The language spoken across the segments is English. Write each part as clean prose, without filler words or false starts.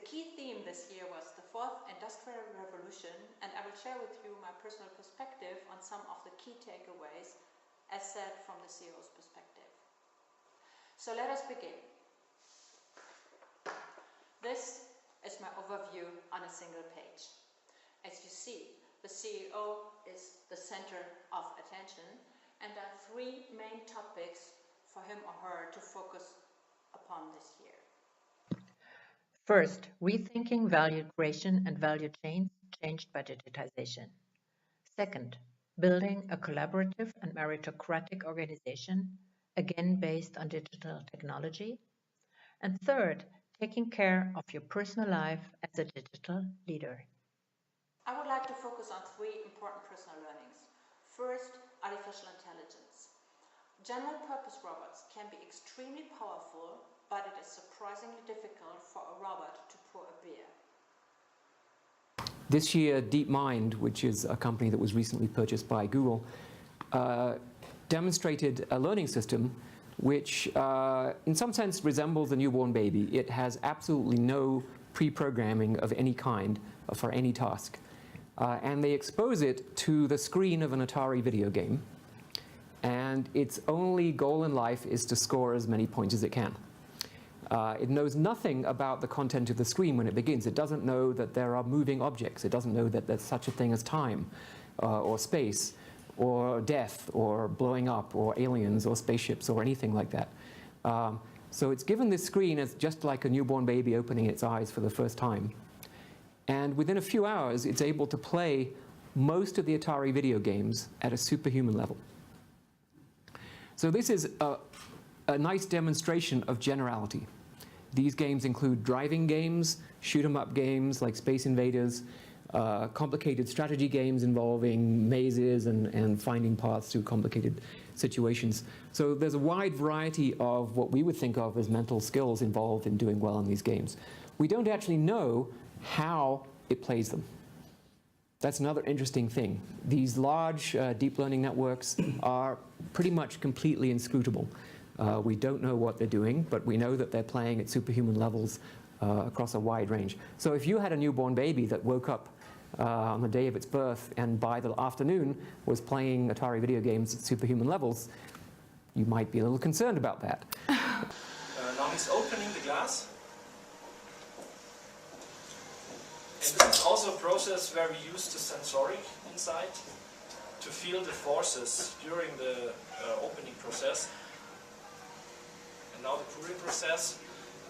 key theme this year was the fourth industrial revolution, and I will share with you my personal perspective on some of the key takeaways, as said from the CEO's perspective. So let us begin. This is my overview on a single page. As you see, the CEO is the center of attention, and there are three main topics for him or her to focus upon this year. First, rethinking value creation and value chains changed by digitization. Second, building a collaborative and meritocratic organization, again based on digital technology. And third, taking care of your personal life as a digital leader. I would like to focus on three important personal learnings. First, artificial intelligence. General purpose robots can be extremely powerful, but it is surprisingly difficult for a robot to pour a beer. This year, DeepMind, which is a company that was recently purchased by Google, demonstrated a learning system which in some sense resembles a newborn baby. It has absolutely no pre-programming of any kind for any task. And they expose it to the screen of an Atari video game, and its only goal in life is to score as many points as it can. It knows nothing about the content of the screen when it begins. It doesn't know that there are moving objects. It doesn't know that there's such a thing as time, or space, or death, or blowing up, or aliens, or spaceships, or anything like that. So it's given this screen as just like a newborn baby opening its eyes for the first time. And within a few hours, it's able to play most of the Atari video games at a superhuman level. So this is a nice demonstration of generality. These games include driving games, shoot-'em-up games like Space Invaders, complicated strategy games involving mazes and finding paths through complicated situations. So there's a wide variety of what we would think of as mental skills involved in doing well in these games. We don't actually know how it plays them. That's another interesting thing. These large deep learning networks are pretty much completely inscrutable. We don't know what they're doing, but we know that they're playing at superhuman levels across a wide range. So if you had a newborn baby that woke up on the day of its birth and by the afternoon was playing Atari video games at superhuman levels, you might be a little concerned about that. Now he's opening the glass. And this is also a process where we use the sensoric inside to feel the forces during the opening process. And now the pouring process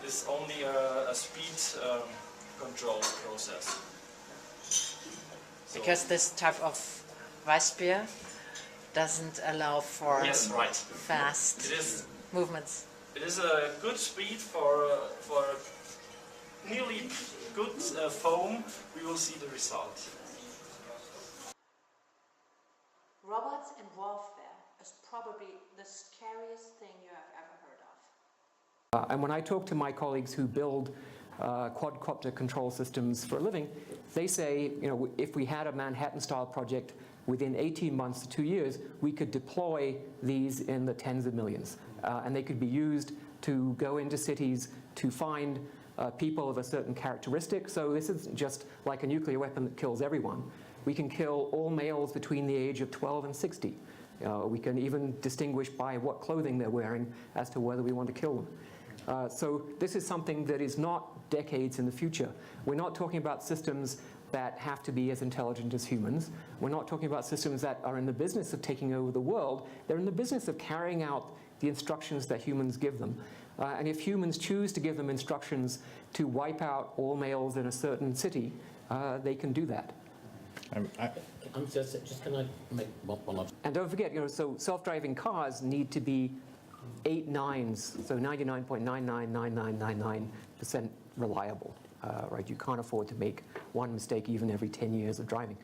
is only a speed control process. So because this type of Weissbier doesn't allow for fast movements. It is a good speed for nearly good foam. We will see the result. Robots in warfare is probably the scariest thing you have ever heard of. And when I talk to my colleagues who build quadcopter control systems for a living, they say, you know, if we had a Manhattan-style project, within 18 months to 2 years, we could deploy these in the tens of millions. And they could be used to go into cities to find people of a certain characteristic. So this isn't just like a nuclear weapon that kills everyone. We can kill all males between the age of 12 and 60. We can even distinguish by what clothing they're wearing as to whether we want to kill them. So this is something that is not decades in the future. We're not talking about systems that have to be as intelligent as humans. We're not talking about systems that are in the business of taking over the world. They're in the business of carrying out the instructions that humans give them. And if humans choose to give them instructions to wipe out all males in a certain city, they can do that. I'm just can I make one up? And don't forget, you know, so self-driving cars need to be 8 nines, so 99.999999% reliable, right? You can't afford to make one mistake even every 10 years of driving.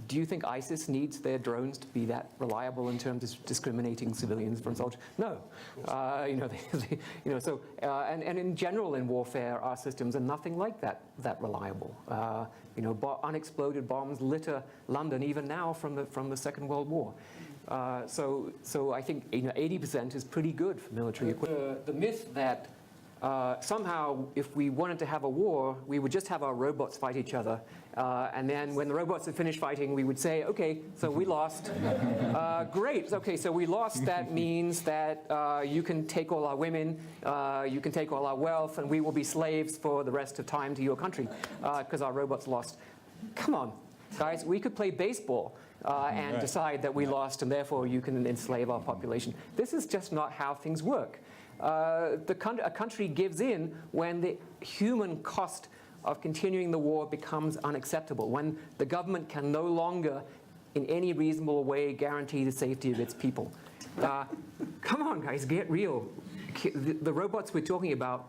Do you think ISIS needs their drones to be that reliable in terms of discriminating civilians from soldiers? No. And in general in warfare, our systems are nothing like that reliable. Unexploded bombs litter London even now from the Second World War. So I think 80% is pretty good for military equipment. The myth that somehow, if we wanted to have a war, we would just have our robots fight each other. And then when the robots had finished fighting, we would say, okay, so we lost. Great, okay, so we lost. That means that you can take all our women, you can take all our wealth, and we will be slaves for the rest of time to your country because our robots lost. Come on, guys, we could play baseball and decide that we lost, and therefore you can enslave our population. This is just not how things work. A country gives in when the human cost of continuing the war becomes unacceptable, when the government can no longer, in any reasonable way, guarantee the safety of its people. Come on, guys, get real. The robots we're talking about,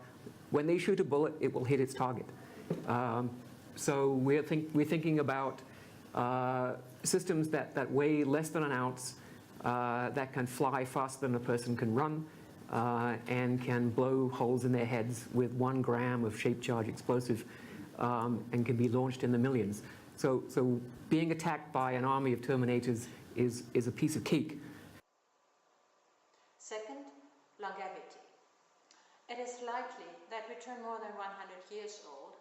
when they shoot a bullet, it will hit its target. So we're thinking about systems that weigh less than an ounce, that can fly faster than a person can run, and can blow holes in their heads with 1 gram of shape charge explosive, and can be launched in the millions. So being attacked by an army of Terminators is a piece of cake. Second, longevity. It is likely that we turn more than 100 years old,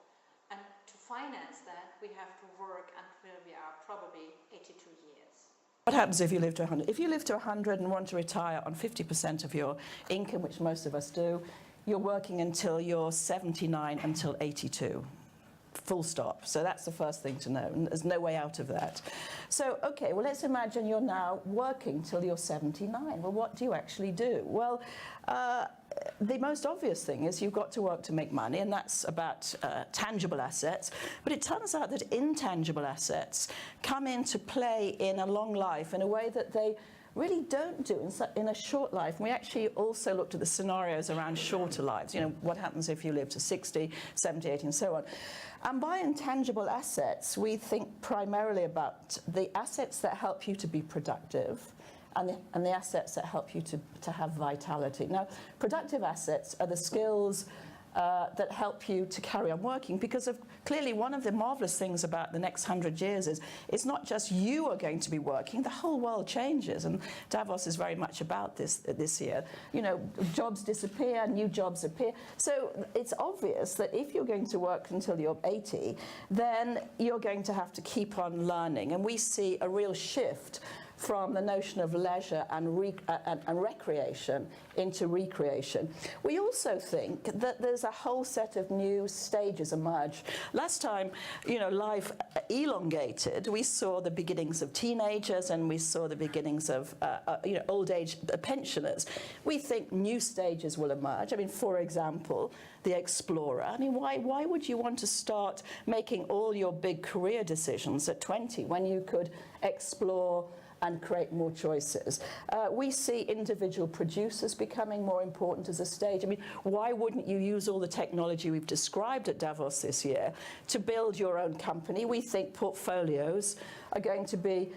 and to finance that we have to work until we are probably 82 years. What happens if you live to 100? If you live to 100 and want to retire on 50% of your income, which most of us do, you're working until you're 79 until 82. Full stop. So that's the first thing to know. And there's no way out of that. So, okay, well, let's imagine you're now working till you're 79. Well, what do you actually do? Well, the most obvious thing is you've got to work to make money, and that's about tangible assets. But it turns out that intangible assets come into play in a long life in a way that they really don't do in a short life. And we actually also looked at the scenarios around shorter lives. You know, what happens if you live to 60, 70, 80, and so on. And by intangible assets, we think primarily about the assets that help you to be productive, and the assets that help you to have vitality. Now, productive assets are the skills that help you to carry on working, because clearly one of the marvelous things about the next 100 years is it's not just you are going to be working, the whole world changes, and Davos is very much about this year. You know, jobs disappear, new jobs appear. So it's obvious that if you're going to work until you're 80, then you're going to have to keep on learning, and we see a real shift from the notion of leisure and recreation into recreation. We also think that there's a whole set of new stages emerge. Last time, you know, life elongated, we saw the beginnings of teenagers and we saw the beginnings of you know, old age pensioners. We think new stages will emerge. I mean, for example, the explorer. I mean, why would you want to start making all your big career decisions at 20 when you could explore and create more choices? We see individual producers becoming more important as a stage. I mean, why wouldn't you use all the technology we've described at Davos this year to build your own company? We think portfolios are going to be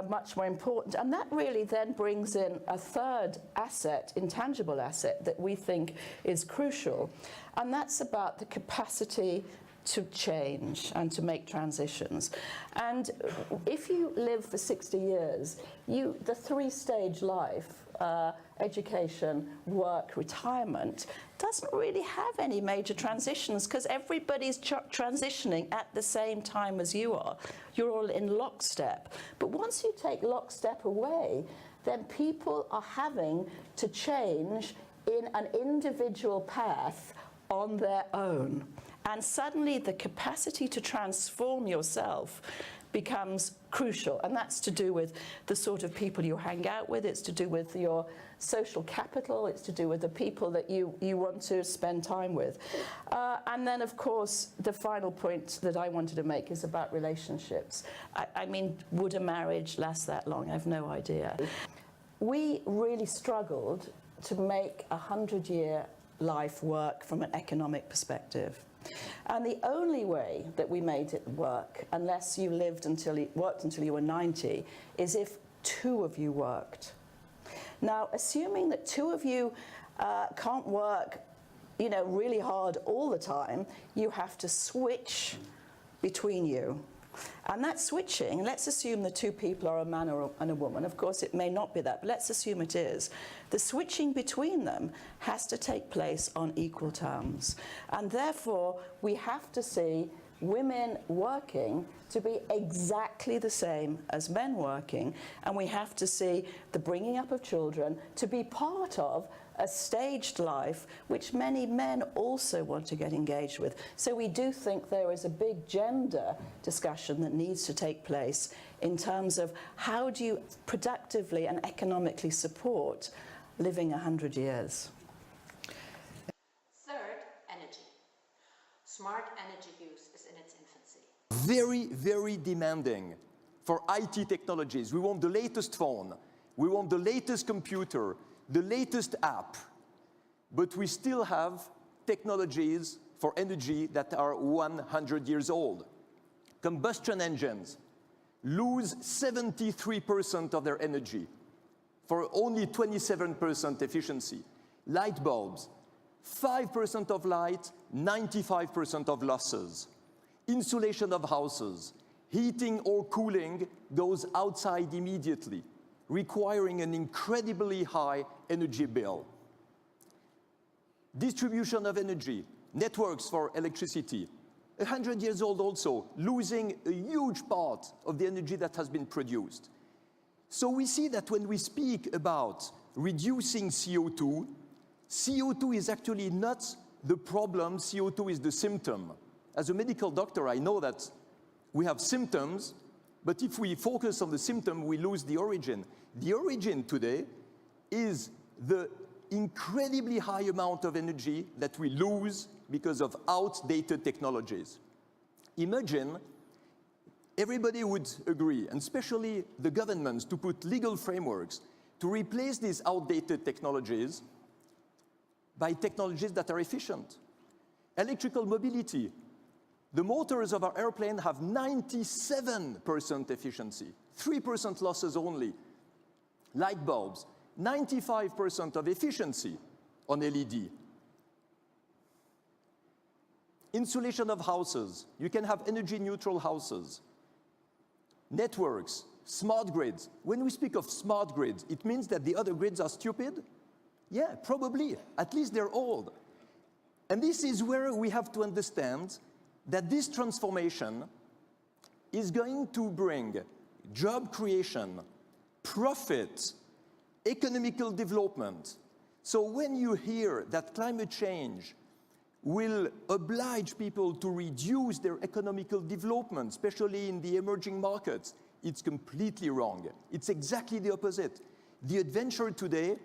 much more important. And that really then brings in a third asset, intangible asset, that we think is crucial. And that's about the capacity to change and to make transitions. And if you live for 60 years, the 3-stage life, education, work, retirement, doesn't really have any major transitions, because everybody's transitioning at the same time as you are. You're all in lockstep. But once you take lockstep away, then people are having to change in an individual path on their own. And suddenly the capacity to transform yourself becomes crucial. And that's to do with the sort of people you hang out with. It's to do with your social capital. It's to do with the people that you want to spend time with. And then, of course, the final point that I wanted to make is about relationships. I mean, would a marriage last that long? I have no idea. We really struggled to make a 100-year life work from an economic perspective. And the only way that we made it work, unless you worked until you were 90, is if 2 of you worked. Now, assuming that 2 of you can't work, you know, really hard all the time, you have to switch between you. And that switching, let's assume the two people are a man and a woman. Of course, it may not be that, but let's assume it is. The switching between them has to take place on equal terms. And therefore, we have to see women working to be exactly the same as men working, and we have to see the bringing up of children to be part of a staged life, which many men also want to get engaged with. So we do think there is a big gender discussion that needs to take place in terms of how do you productively and economically support living 100 years. Third, energy. Smart energy use is in its infancy. Very, very demanding for IT technologies. We want the latest phone. We want the latest computer, the latest app. But we still have technologies for energy that are 100 years old. Combustion engines lose 73% of their energy for only 27% efficiency. Light bulbs, 5% of light, 95% of losses. Insulation of houses, heating or cooling goes outside immediately, requiring an incredibly high energy bill. Distribution of energy, networks for electricity, 100 years old also, losing a huge part of the energy that has been produced. So we see that when we speak about reducing CO2, CO2 is actually not the problem, CO2 is the symptom. As a medical doctor, I know that we have symptoms, but if we focus on the symptom, we lose the origin. The origin today is the incredibly high amount of energy that we lose because of outdated technologies. Imagine everybody would agree, and especially the governments, to put legal frameworks to replace these outdated technologies by technologies that are efficient. Electrical mobility. The motors of our airplane have 97% efficiency, 3% losses only. Light bulbs, 95% of efficiency on LED. Insulation of houses. You can have energy neutral houses. Networks, smart grids. When we speak of smart grids, it means that the other grids are stupid? Yeah, probably. At least they're old. And this is where we have to understand that this transformation is going to bring job creation, profit, economical development. So when you hear that climate change will oblige people to reduce their economical development, especially in the emerging markets, it's completely wrong. It's exactly the opposite. The adventure today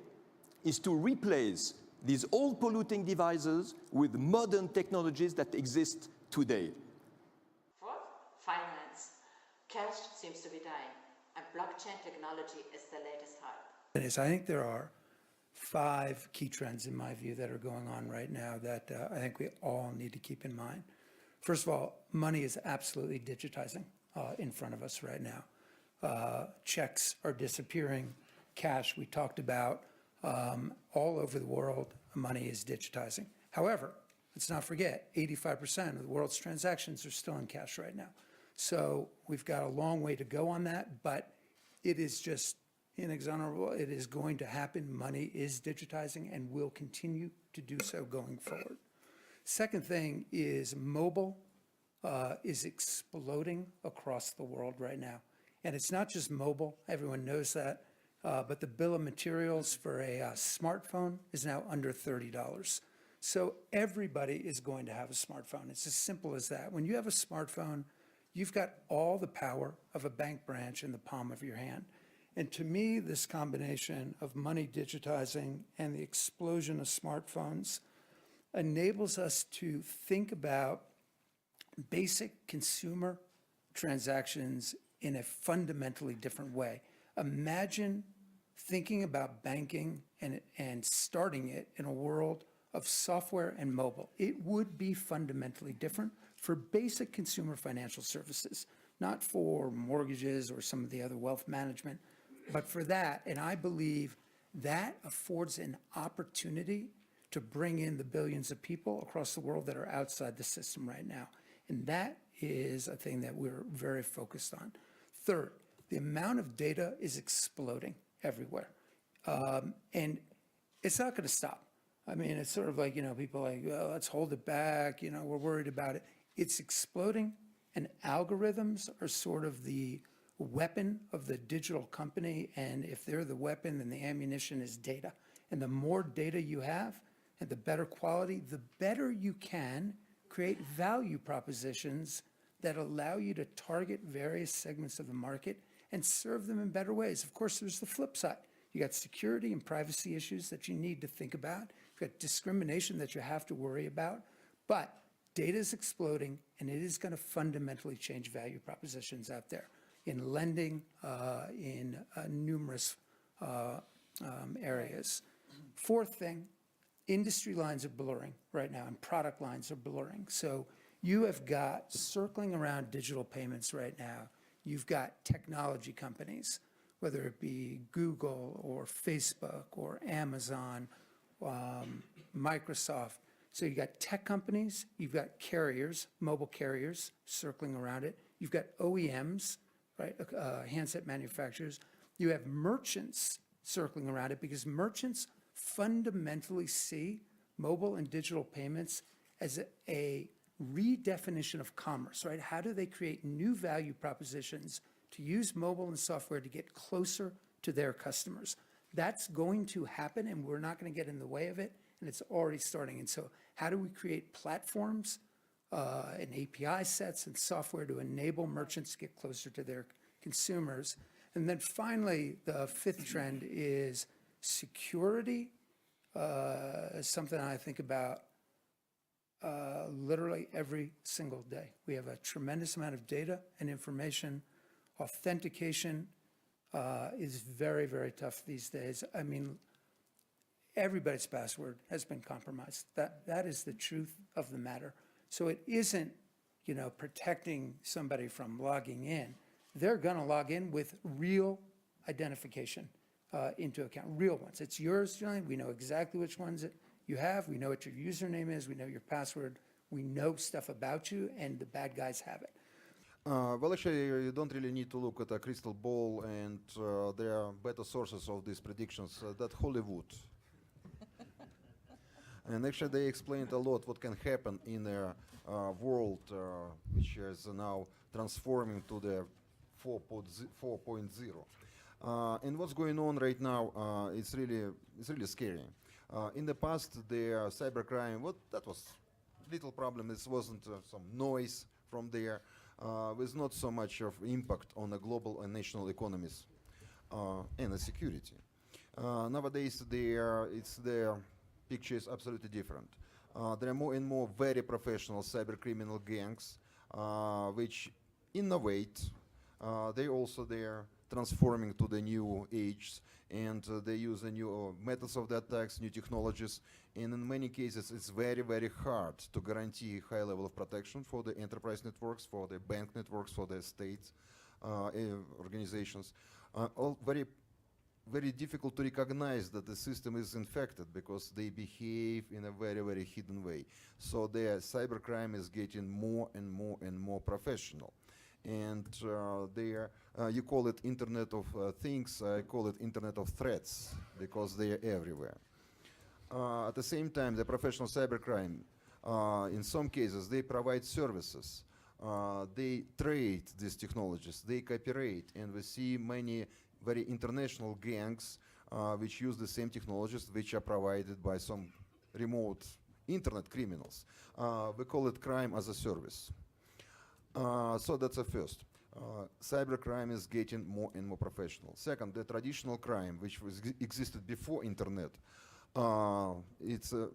is to replace these old polluting devices with modern technologies that exist today. Fourth, finance. Cash seems to be dying, and blockchain technology is the latest hype. I think there are 5 key trends, in my view, that are going on right now that I think we all need to keep in mind. First of all, money is absolutely digitizing in front of us right now. Checks are disappearing. Cash, we talked about, all over the world, money is digitizing. However, let's not forget, 85% of the world's transactions are still in cash right now. So we've got a long way to go on that, but it is just inexorable. It is going to happen. Money is digitizing and will continue to do so going forward. Second thing is mobile is exploding across the world right now. And it's not just mobile, everyone knows that, but the bill of materials for a smartphone is now under $30. So everybody is going to have a smartphone. It's as simple as that. When you have a smartphone, you've got all the power of a bank branch in the palm of your hand. And to me, this combination of money digitizing and the explosion of smartphones enables us to think about basic consumer transactions in a fundamentally different way. Imagine thinking about banking and starting it in a world of software and mobile. It would be fundamentally different for basic consumer financial services, not for mortgages or some of the other wealth management, but for that. And I believe that affords an opportunity to bring in the billions of people across the world that are outside the system right now. And that is a thing that we're very focused on. Third, the amount of data is exploding everywhere. And it's not going to stop. I mean, it's sort of like, people are like, well, let's hold it back, we're worried about it. It's exploding, and algorithms are sort of the weapon of the digital company, and if they're the weapon, then the ammunition is data. And the more data you have, and the better quality, the better you can create value propositions that allow you to target various segments of the market and serve them in better ways. Of course, there's the flip side. You got security and privacy issues that you need to think about. You've got discrimination that you have to worry about. But data is exploding, and it is going to fundamentally change value propositions out there in lending, in numerous areas. Fourth thing, industry lines are blurring right now, and product lines are blurring. So you have got, circling around digital payments right now, you've got technology companies, whether it be Google or Facebook or Amazon, Microsoft. So you've got tech companies, you've got carriers, mobile carriers circling around it. You've got OEMs, right, handset manufacturers. You have merchants circling around it, because merchants fundamentally see mobile and digital payments as a redefinition of commerce, right? How do they create new value propositions to use mobile and software to get closer to their customers? That's going to happen, and we're not going to get in the way of it, and it's already starting. And so how do we create platforms and API sets and software to enable merchants to get closer to their consumers? And then finally, the fifth trend is security, something I think about literally every single day. We have a tremendous amount of data and information. Authentication is very, very tough these days. I mean, everybody's password has been compromised. That is the truth of the matter. So it isn't, protecting somebody from logging in. They're going to log in with real identification into account, real ones. It's yours, Julian. We know exactly which ones you have. We know what your username is. We know your password. We know stuff about you, and the bad guys have it. Well, actually, you don't really need to look at a crystal ball, and there are better sources of these predictions than Hollywood. And actually, they explained a lot what can happen in a world which is now transforming to the 4.0. And what's going on right now, it's really scary. In the past, the cybercrime, that was little problem. It wasn't some noise from there. With not so much of impact on the global and national economies and the security. Nowadays, the picture is absolutely different. There are more and more very professional cyber criminal gangs, which innovate. They are transforming to the new age, and they use the new methods of the attacks, new technologies, and in many cases it's very, very hard to guarantee high level of protection for the enterprise networks, for the bank networks, for the state organizations. All very, very difficult to recognize that the system is infected, because they behave in a very, very hidden way. So the cybercrime is getting more and more and more professional. And you call it Internet of Things, I call it Internet of Threats, because they are everywhere. At the same time, the professional cybercrime, in some cases, they provide services. They trade these technologies, they cooperate, and we see many very international gangs which use the same technologies which are provided by some remote internet criminals. We call it crime as a service. So that's the first. Cybercrime is getting more and more professional. Second, the traditional crime, which existed before internet, they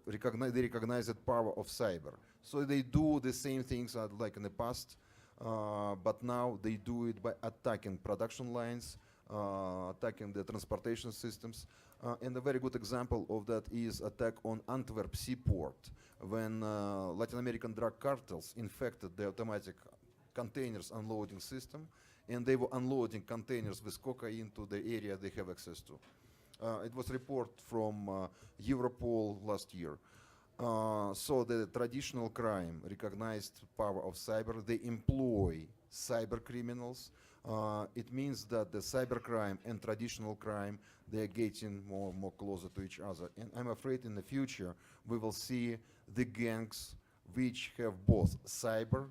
recognize the power of cyber. So they do the same things like in the past, but now they do it by attacking production lines, attacking the transportation systems. And a very good example of that is attack on Antwerp seaport, when Latin American drug cartels infected the automatic containers unloading system, and they were unloading containers with cocaine to the area they have access to. It was reported from Europol last year. So the traditional crime recognized power of cyber. They employ cyber criminals. It means that the cybercrime and traditional crime, they are getting more and more closer to each other. And I'm afraid in the future, we will see the gangs which have both cyber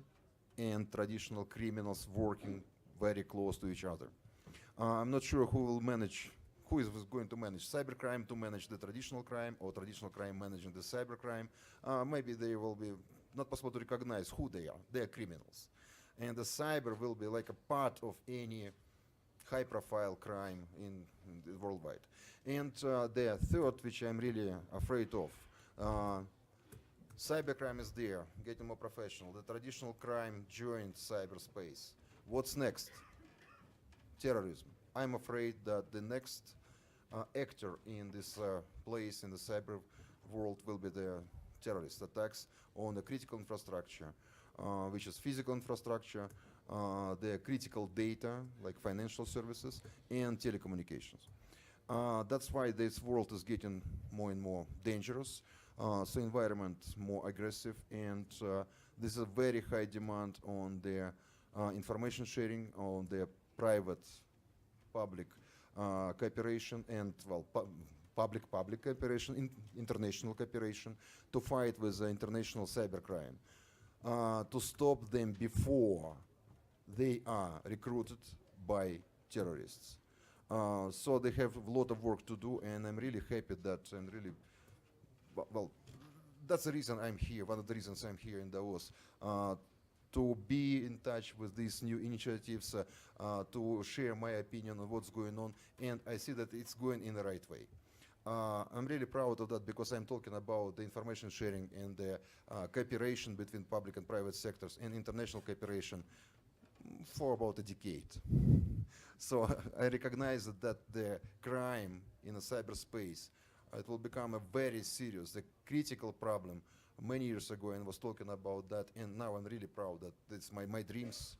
and traditional criminals working very close to each other. I'm not sure who is going to manage cybercrime to manage the traditional crime, or traditional crime managing the cybercrime. Maybe they will be not possible to recognize who they are. They are criminals. And the cyber will be like a part of any high-profile crime in the worldwide. And the third, which I'm really afraid of, cybercrime is there, getting more professional. The traditional crime joined cyberspace. What's next? Terrorism. I'm afraid that the next actor in this place in the cyber world will be the terrorist attacks on the critical infrastructure, which is physical infrastructure, the critical data like financial services and telecommunications. That's why this world is getting more and more dangerous. So environment more aggressive, and there's a very high demand on the information sharing, on the private-public cooperation, and well, public-public cooperation, international cooperation to fight with international cybercrime, to stop them before they are recruited by terrorists. So they have a lot of work to do, and I'm really happy that, and really, well, that's the reason I'm here, one of the reasons I'm here in Davos, to be in touch with these new initiatives, to share my opinion on what's going on, and I see that it's going in the right way. I'm really proud of that because I'm talking about the information sharing and the cooperation between public and private sectors and international cooperation for about a decade. So I recognize that the crime in the cyberspace, it will become a very serious, the critical problem many years ago, and was talking about that, and now I'm really proud that it's my dreams,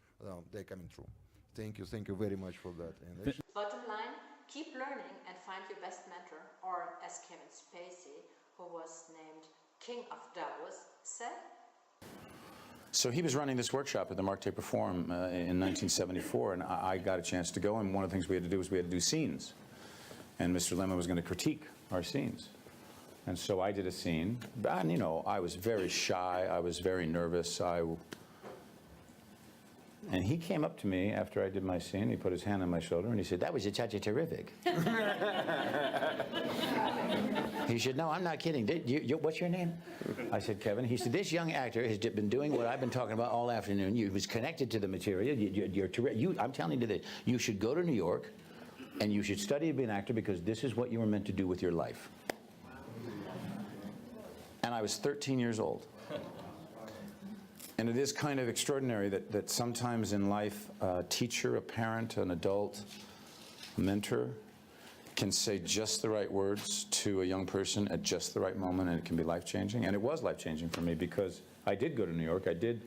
they're coming true. Thank you very much for that. And bottom line, keep learning and find your best mentor, or as Kevin Spacey, who was named King of Davos, said. So he was running this workshop at the Mark Taper Forum in 1974, and I got a chance to go, and one of the things we had to do was we had to do scenes. And Mr. Lemon was going to critique our scenes. And so I did a scene, and you know, I was very shy, I was very nervous, and he came up to me after I did my scene, he put his hand on my shoulder, and he said, "That was terrific." He said, "No, I'm not kidding. What's your name?" I said, "Kevin." He said, "This young actor has been doing what I've been talking about all afternoon. You was connected to the material. I'm telling you this. You should go to New York, and you should study to be an actor because this is what you were meant to do with your life." And I was 13 years old. And it is kind of extraordinary that sometimes in life, a teacher, a parent, an adult, a mentor can say just the right words to a young person at just the right moment, and it can be life-changing. And it was life-changing for me because I did go to New York. I did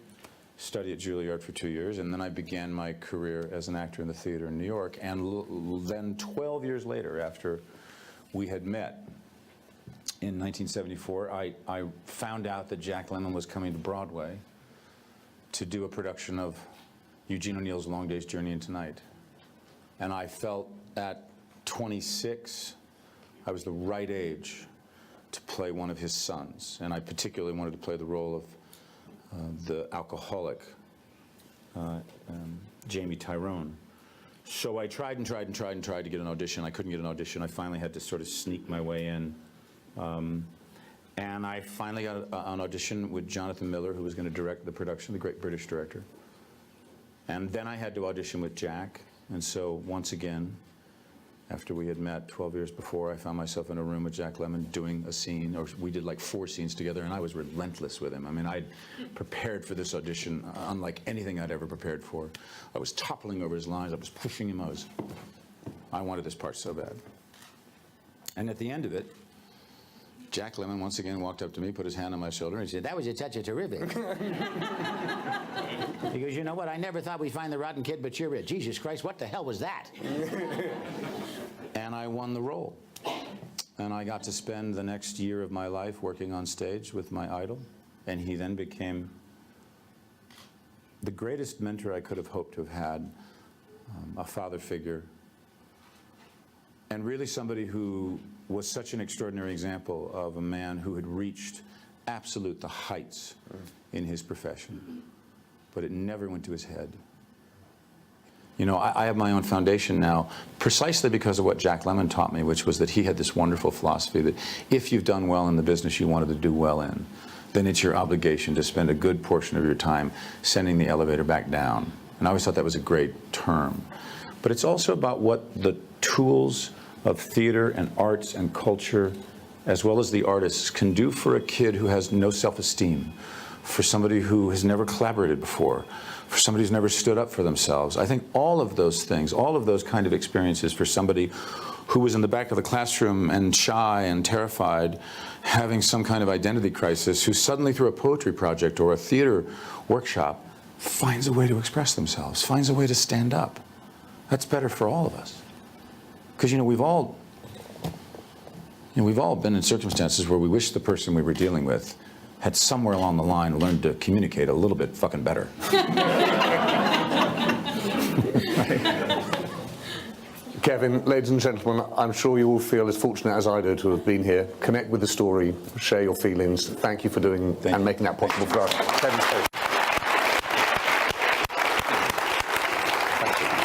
study at Juilliard for 2 years, and then I began my career as an actor in the theater in New York. And then 12 years later, after we had met in 1974, I found out that Jack Lemmon was coming to Broadway to do a production of Eugene O'Neill's Long Day's Journey into Night. And I felt at 26, I was the right age to play one of his sons. And I particularly wanted to play the role of the alcoholic, Jamie Tyrone. So I tried and tried and tried and tried to get an audition. I couldn't get an audition. I finally had to sort of sneak my way in. And I finally got an audition with Jonathan Miller, who was going to direct the production, the great British director. And then I had to audition with Jack. And so once again, after we had met 12 years before, I found myself in a room with Jack Lemmon doing a scene, or we did like 4 scenes together, and I was relentless with him. I mean, I'd prepared for this audition unlike anything I'd ever prepared for. I was toppling over his lines, I was pushing him, I wanted this part so bad. And at the end of it, Jack Lemmon once again walked up to me, put his hand on my shoulder, and he said, "That was a touch of terrific." He goes, "You know what? I never thought we'd find the rotten kid, but you're it. Jesus Christ, what the hell was that?" And I won the role. And I got to spend the next year of my life working on stage with my idol. And he then became the greatest mentor I could have hoped to have had, a father figure, and really somebody who was such an extraordinary example of a man who had reached the heights in his profession, but it never went to his head. You know, I have my own foundation now precisely because of what Jack Lemmon taught me, which was that he had this wonderful philosophy that if you've done well in the business you wanted to do well in, then it's your obligation to spend a good portion of your time sending the elevator back down. And I always thought that was a great term. But it's also about what the tools of theater and arts and culture, as well as the artists, can do for a kid who has no self-esteem, for somebody who has never collaborated before, for somebody who's never stood up for themselves. I think all of those things, all of those kind of experiences for somebody who was in the back of the classroom and shy and terrified, having some kind of identity crisis, who suddenly through a poetry project or a theater workshop finds a way to express themselves, finds a way to stand up. That's better for all of us. Because, you know, we've all been in circumstances where we wish the person we were dealing with had somewhere along the line learned to communicate a little bit fucking better. Kevin, ladies and gentlemen, I'm sure you all feel as fortunate as I do to have been here. Connect with the story, share your feelings. Thank you for doing and making that possible for us. Kevin Spacey. Thank you.